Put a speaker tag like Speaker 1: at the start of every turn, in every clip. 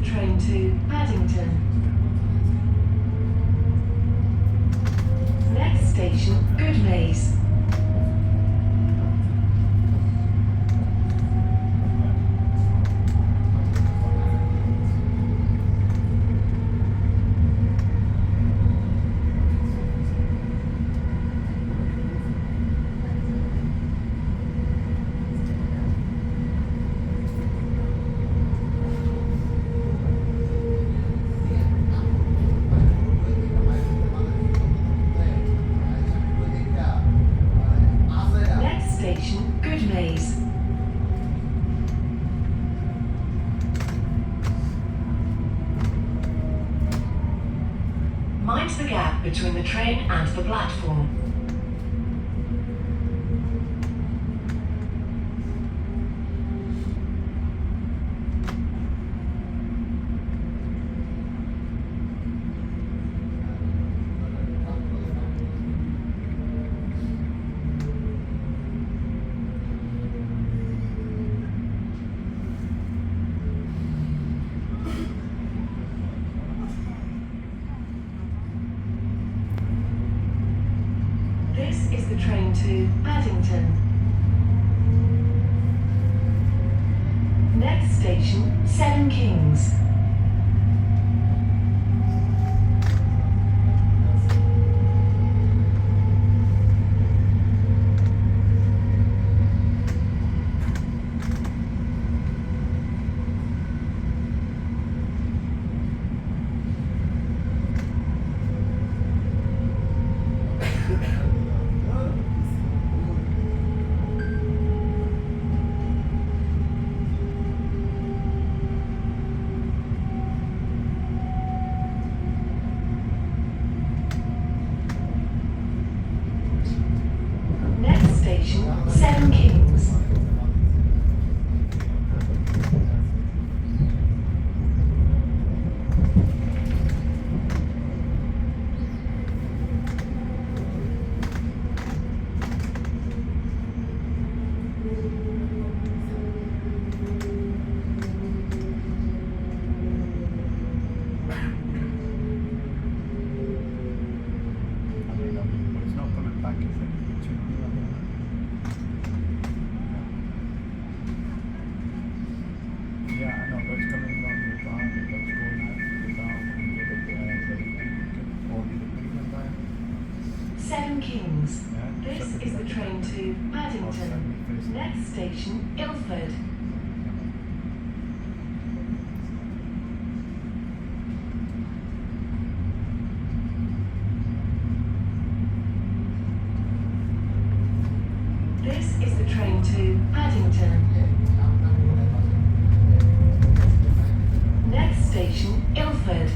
Speaker 1: the train to Paddington. Next station, Goodmays. Mind the gap between the train and the platform. This is the train to Paddington. Next station, Seven Kings. Seven Kings. Seven Kings. This is the train to Paddington. Next station, Ilford. This is the train to Paddington. Next station, Ilford.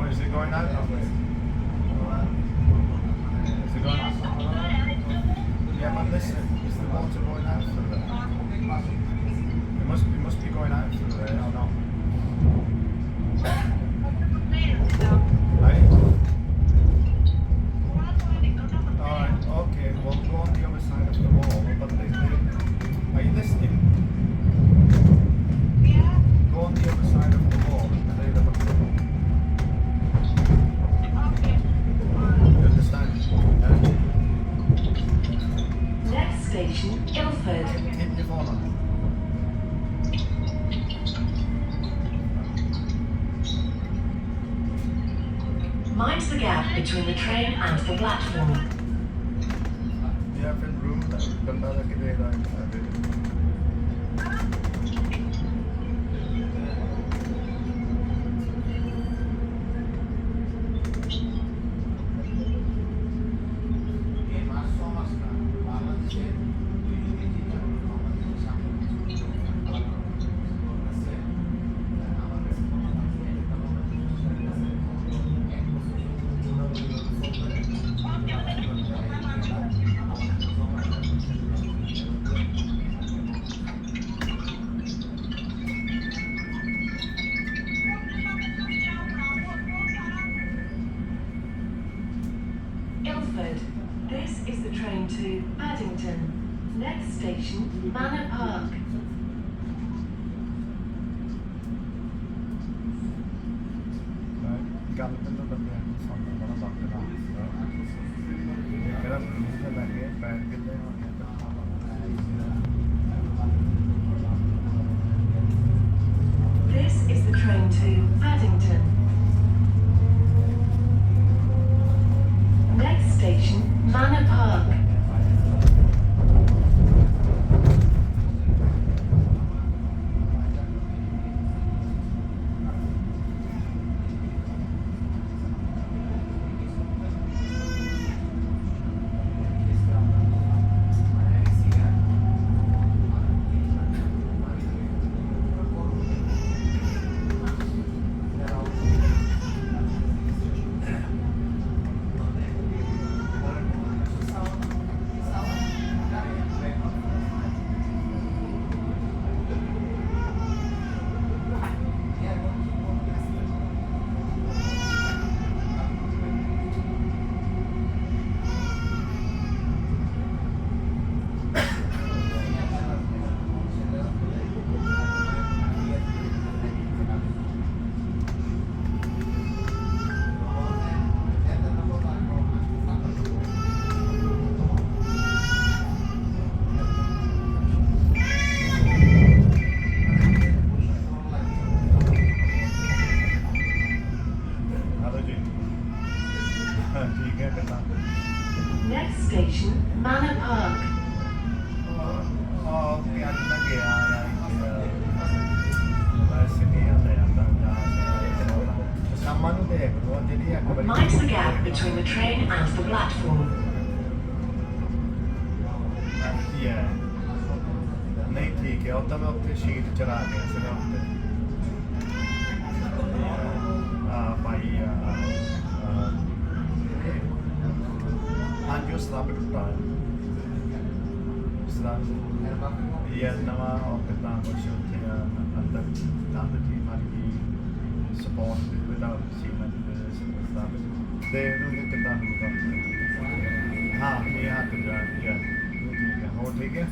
Speaker 2: Is it going out? Is it going out? Yeah, but listen, is the water going out through there? It must be going out through there, or not? Right? Alright, okay, well go on the other side of the wall, but are you listening? Go on the other side of the wall and clear them up.
Speaker 1: Next station, Ilford.
Speaker 2: Hit your phone on.
Speaker 1: Mind the gap between the train and the platform.
Speaker 2: Yeah, I've been room that we've done that like a day, like I did.
Speaker 1: train to Paddington. Next station, Manor Park.
Speaker 2: ਗੱਲ ਪਹਿਲਾਂ ਬੰਦਿਆਂ ਨੂੰ ਸਾਨੂੰ ਬੜਾ ਵਕਤ ਲੱਗਦਾ ਕਿਹੜਾ school ਤੇ ਲੱਗੇ ਪੈਰ ਕਿੱਲੇ ਹੋਣੇ
Speaker 1: This is the train to Paddington. Next station, Manor Park.
Speaker 2: ਠੀਕ ਹੈ ਪਹਿਲਾਂ
Speaker 1: Next station, Manor Park.
Speaker 2: ਕਿ ਅੱਜ ਮੈਂ ਗਿਆ ਬਸ ਨਹੀਂ ਆਉਂਦਾ ਜਾਂਦਾ ਸ਼ਾਮਾਂ ਨੂੰ ਦੇਖ ਲਓ ਜਿਹੜੀ ਇੱਕ ਵਾਰੀ
Speaker 1: Mind the gap between the train and the platform.
Speaker 2: ਨਹੀਂ ਠੀਕ ਹੈ ਉਦੋਂ ਮੈਂ ਉੱਥੇ ਸ਼ੀਟ ਚਲਾ ਗਿਆ ਸੀਗਾ ਉੱਤੇ ਭਾਈ ਹਾਂਜੀ ਉਹ ਸਲਾਬ ਟੁੱਟਾ ਸਲਾਬ ਇਹ ਨਵਾਂ ਉਹ ਕਿਤਾ ਕੁਛ ਉੱਥੇ ਅੰਦਰ ਕੰਧ ਦੀ ਮਾਰੀ ਗਈ ਸਪੋਰਟ ਵਿਦਆਊਟ ਸੀਮੈਂਟ ਸਲਾਬ ਤੇ ਉਹਨੂੰ ਕਿੱਦਾਂ ਹੋਊਗਾ ਹਾਂ ਇਹ ਹੱਥ ਜਾ ਠੀਕ ਹੈ ਹੋਰ ਠੀਕ ਹੈ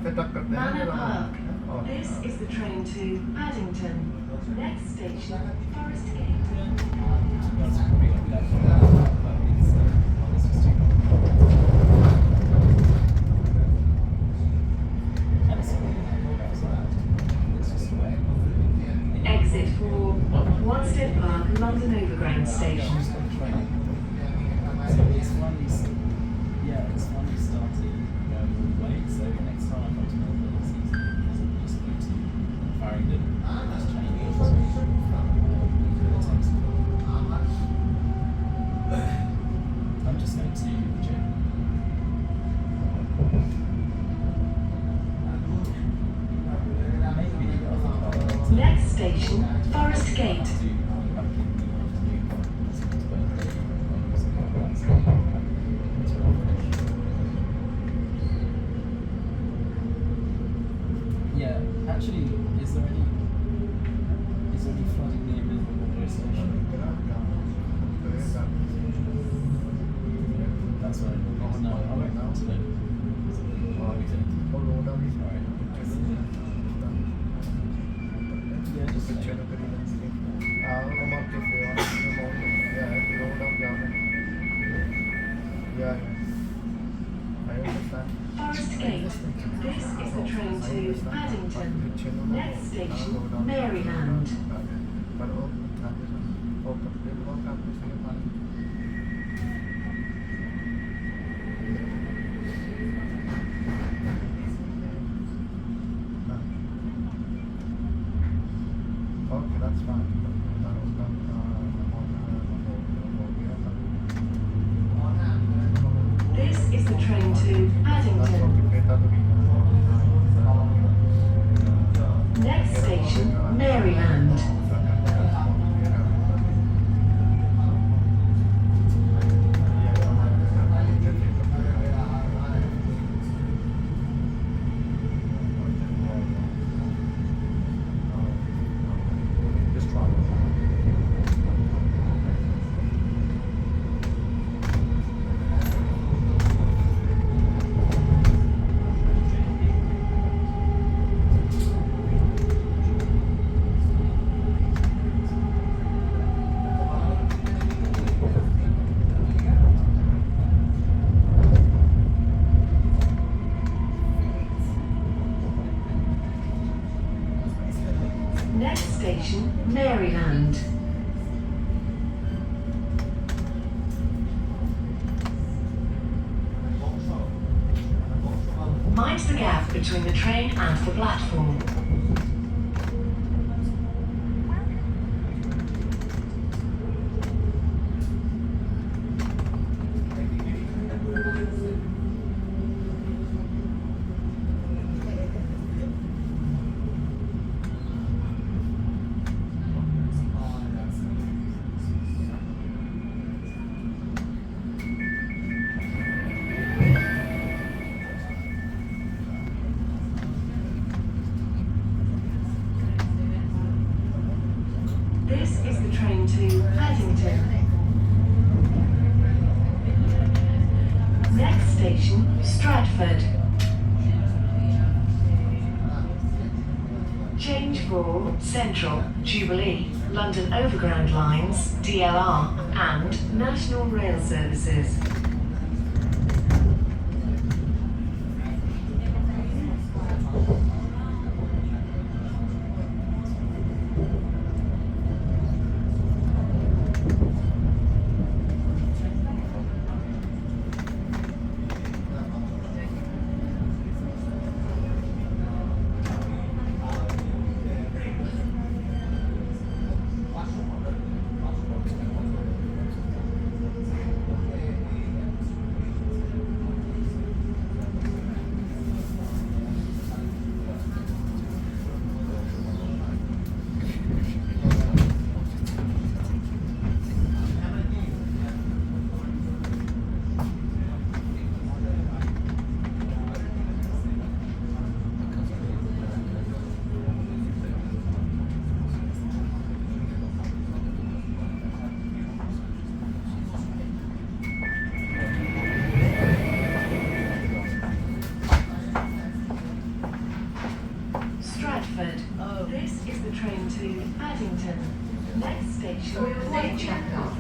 Speaker 2: ਫਿਰ ਤੱਕ ਕਰਦੇ
Speaker 1: Manor Park. This is the train to Paddington. Next station, Forest Gate. Exit for Wanstead Park, London Overground Station.
Speaker 3: So it's only starting late, so next time I come to Melbourne it's easy because I'm used to Farringdon. It's changing. I'm just going to the gym. Maybe I think I'll
Speaker 1: Next station, Forest Gate.
Speaker 3: do back in the afternoon. It's his birthday. So yeah, actually, is there any flooding near Millwall station? That's what I know. No, I won't know today. Yeah, just
Speaker 2: ਪਿੱਛੇ ਨੂੰ ਕਰੀ ਜਾਂਦੀ ਹੈ ਉਹ ਮਾਰ ਕੇ ਫੇਰ road up down yeah I understand
Speaker 1: Forest Gate. This is the train to Paddington. Next station, Maryland.
Speaker 2: ਪਰ ਉਹ ਕੱਪੜੇ ਬਹੁਤ ਕਾਪੀ ਸੀ ਪਾਣੀ Okay, that's fine.
Speaker 1: This is the train to Paddington. Next station, Maryland.
Speaker 2: Just try.
Speaker 1: Maryland. Mind the gap between the train and the platform. This is the train to Paddington. Next station, Stratford. Change for Central, Jubilee, London Overground Lines, DLR, and National Rail Services. Stratford. This is the train to Paddington. Next station, Whitechapel.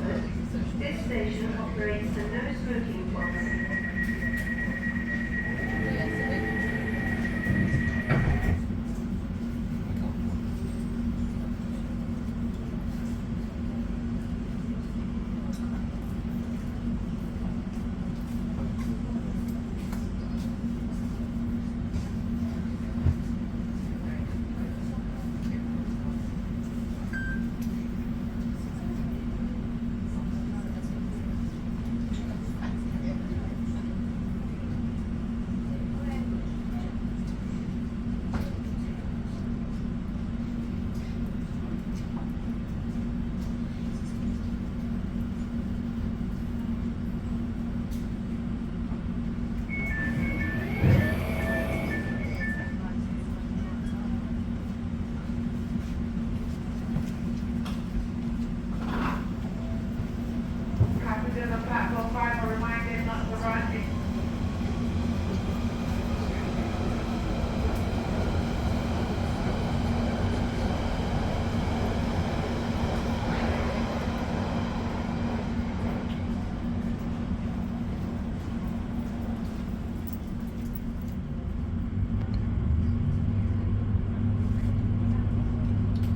Speaker 1: This station operates a no smoking policy.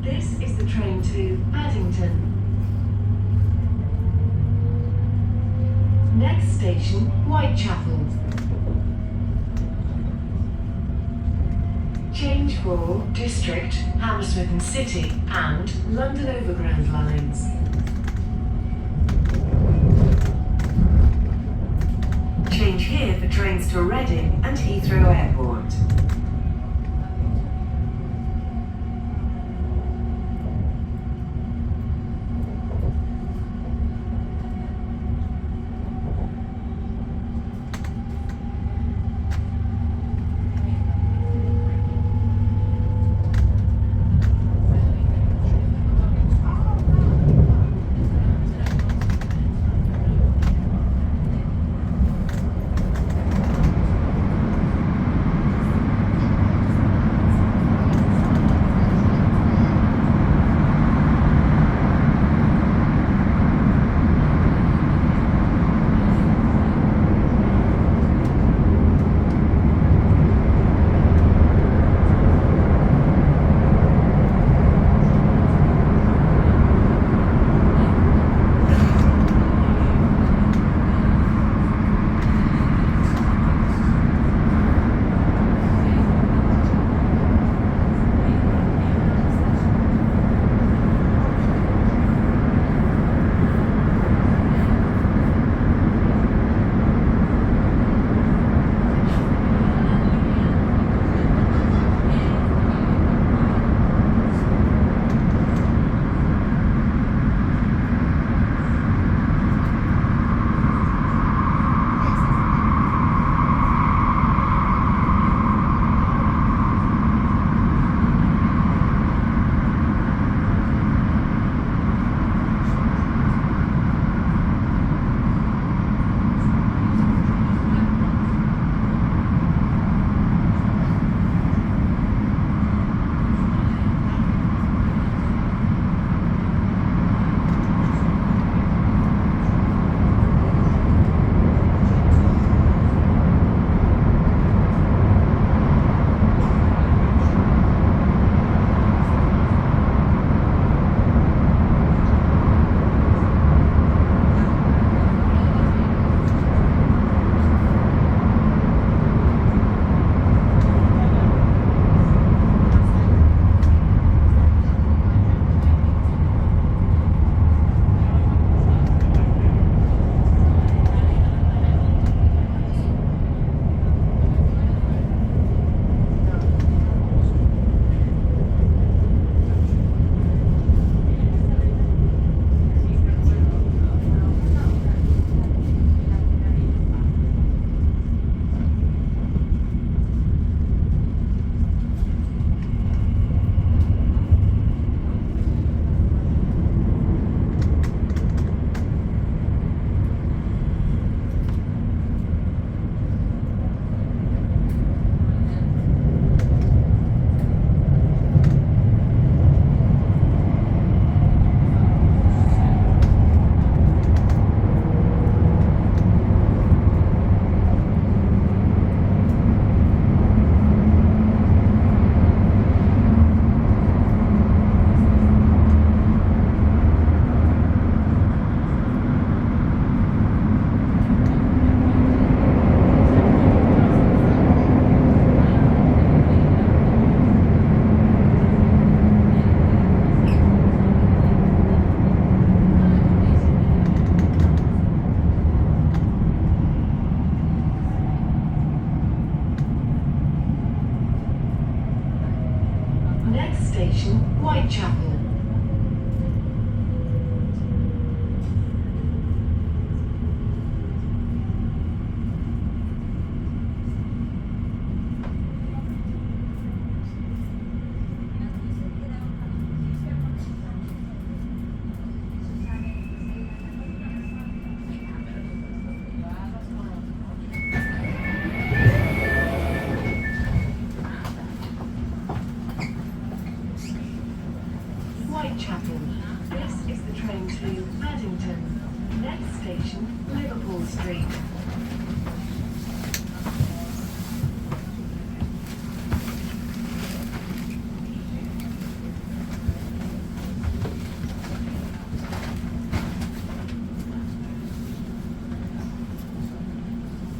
Speaker 1: This is the train to Paddington. Next station, Whitechapel. Change for District, Hammersmith and City, and London Overground lines. Change here for trains to Reading and Heathrow Airport. Whitechapel. This is the train to Paddington. Next station, Liverpool Street.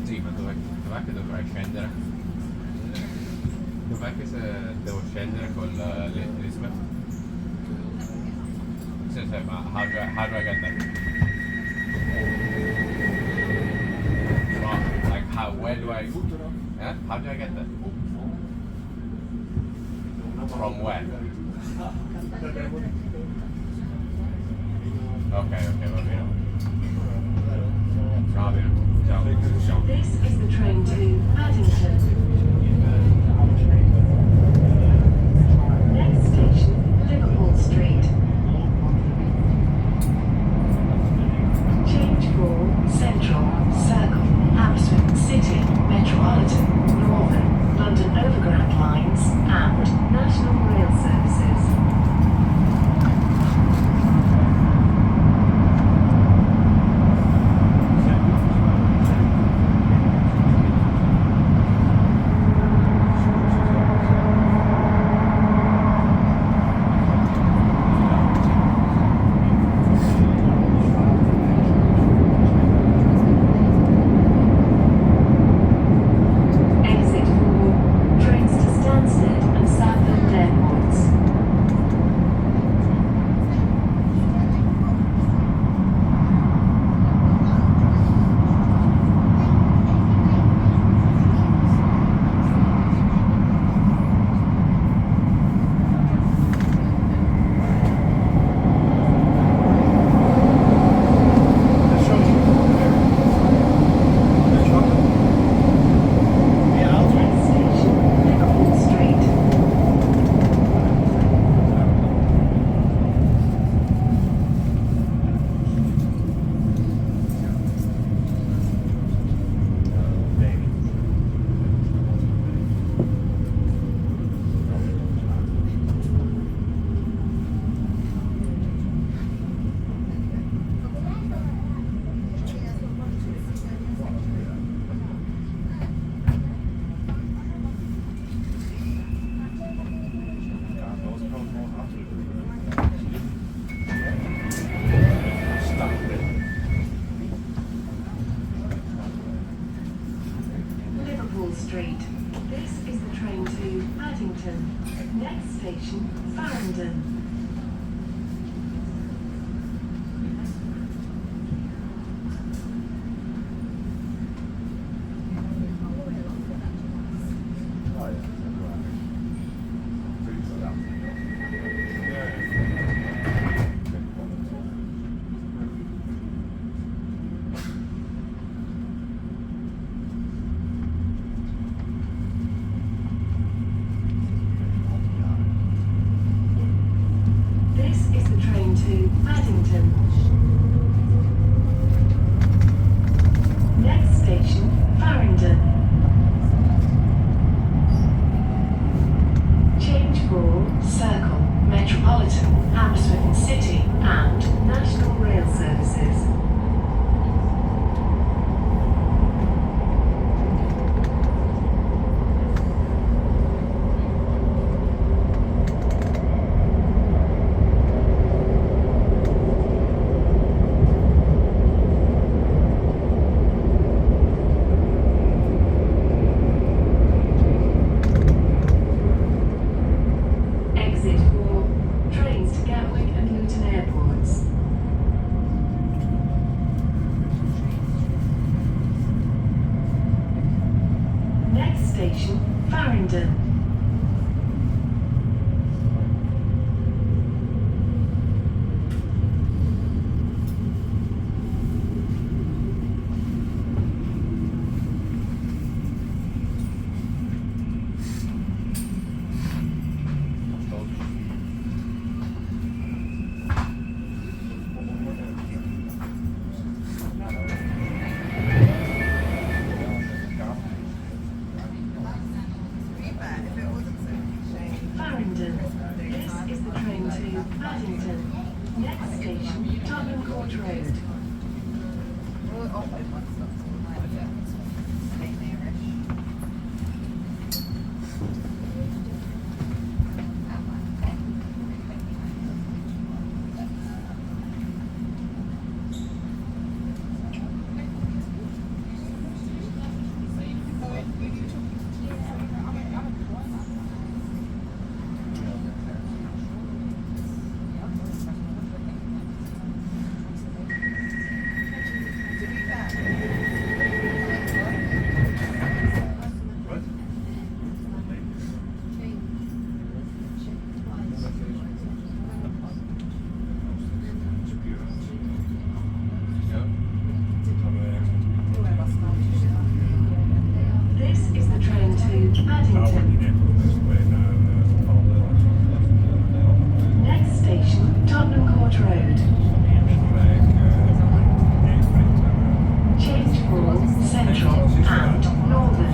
Speaker 4: Sì, ma dov'è che dovrei scendere? Dov'è che devo scendere con l'Elizabeth? Sì, ma how do I get there? Well, like where do I how do I get there? From where? Ok, va bene. Va bene. Ciao.
Speaker 1: This is the train to Paddington. Next station, Liverpool Street. Change for Central, Circle, Hammersmith City, Metropolitan, Northern, London Overground lines, and National Rail Services. Exit for trains to Stansted and Southend airports. Next station, Liverpool Street. Liverpool Street. This is the train to Paddington. Next station, Farringdon. This is the train to Paddington. Next station, Farringdon. Change for Circle, Metropolitan, Hammersmith City, and National Rail Services. Tottenham Court Road.
Speaker 2: What?
Speaker 1: This is the train to Paddington. Next station, Tottenham Court Road. Change for Central and Northern.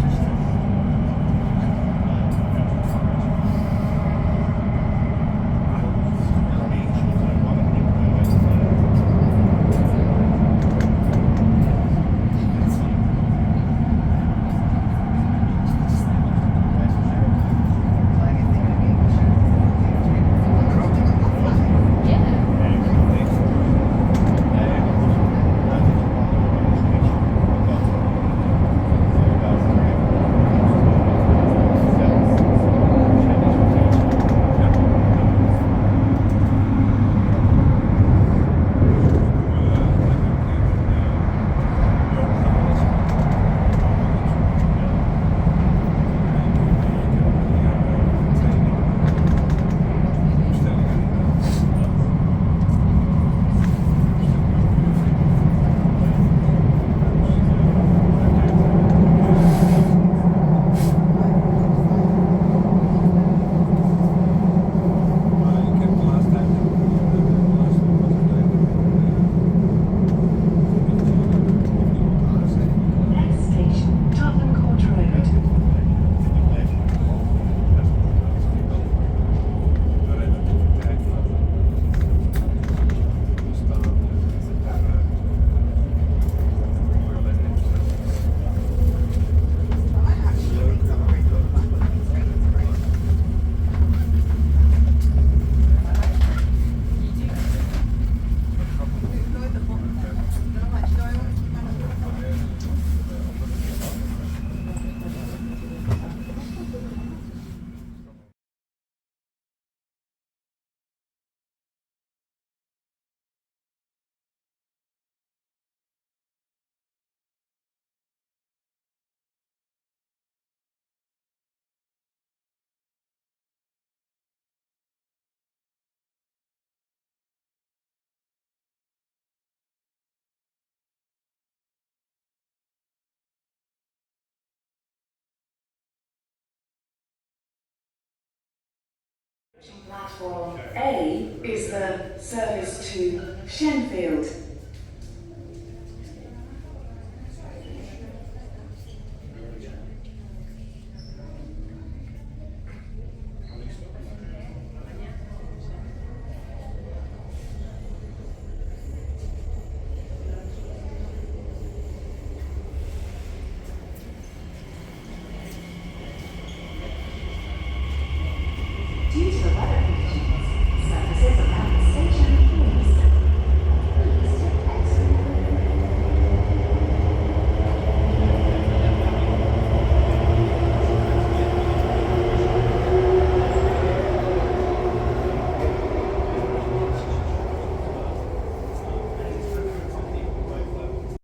Speaker 1: Next station, Tottenham Court Road. Platform A is the service to Shenfield.